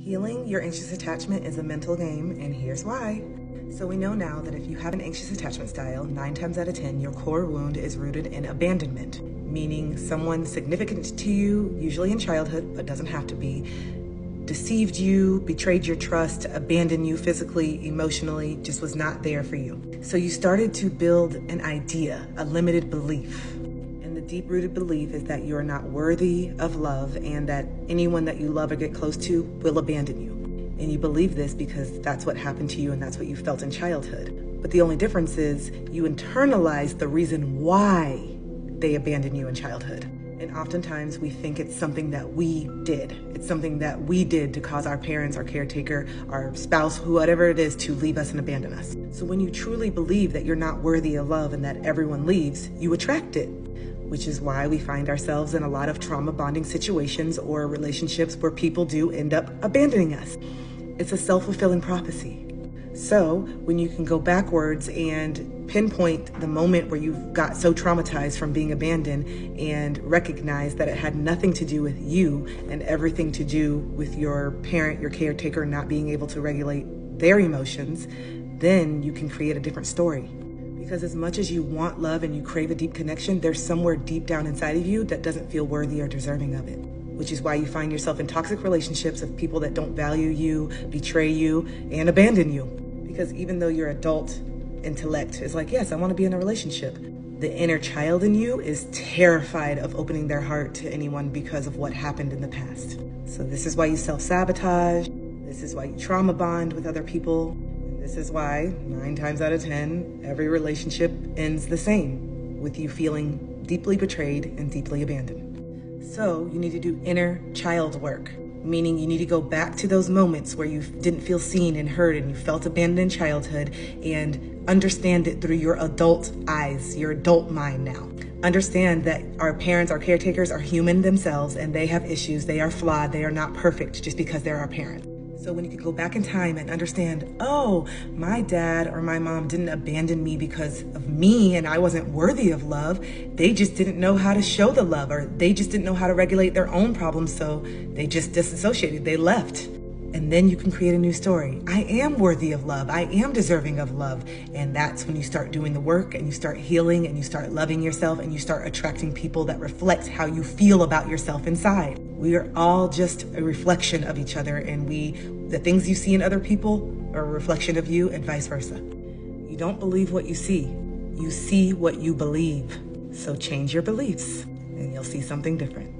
Healing your anxious attachment is a mental game, and here's why. So we know now that if you have an anxious attachment style, 9 times out of 10, your core wound is rooted in abandonment, meaning someone significant to you, usually in childhood, but doesn't have to be, deceived you, betrayed your trust, abandoned you physically, emotionally, just was not there for you. So you started to build an idea, a limited belief. And the deep-rooted belief is that you're not worthy of love and that anyone that you love or get close to will abandon you. And you believe this because that's what happened to you and that's what you felt in childhood. But the only difference is you internalize the reason why they abandoned you in childhood. And oftentimes we think it's something that we did. It's something that we did to cause our parents, our caretaker, our spouse, whatever it is, to leave us and abandon us. So when you truly believe that you're not worthy of love and that everyone leaves, you attract it, which is why we find ourselves in a lot of trauma bonding situations or relationships where people do end up abandoning us. It's a self-fulfilling prophecy. So when you can go backwards and pinpoint the moment where you got so traumatized from being abandoned and recognize that it had nothing to do with you and everything to do with your parent, your caretaker, not being able to regulate their emotions, then you can create a different story. Because as much as you want love and you crave a deep connection, there's somewhere deep down inside of you that doesn't feel worthy or deserving of it. Which is why you find yourself in toxic relationships of people that don't value you, betray you, and abandon you. Because even though your adult intellect is like, yes, I want to be in a relationship, the inner child in you is terrified of opening their heart to anyone because of what happened in the past. So this is why you self-sabotage. This is why you trauma bond with other people. And this is why 9 times out of 10, every relationship ends the same, with you feeling deeply betrayed and deeply abandoned. So you need to do inner child work, meaning you need to go back to those moments where you didn't feel seen and heard and you felt abandoned in childhood and understand it through your adult eyes, your adult mind now. Understand that our parents, our caretakers are human themselves and they have issues, they are flawed, they are not perfect just because they're our parents. So when you can go back in time and understand, oh, my dad or my mom didn't abandon me because of me and I wasn't worthy of love. They just didn't know how to show the love, or they just didn't know how to regulate their own problems. So they just disassociated, they left. And then you can create a new story. I am worthy of love. I am deserving of love. And that's when you start doing the work and you start healing and you start loving yourself and you start attracting people that reflect how you feel about yourself inside. We are all just a reflection of each other, and the things you see in other people are a reflection of you and vice versa. You don't believe what you see what you believe. So change your beliefs and you'll see something different.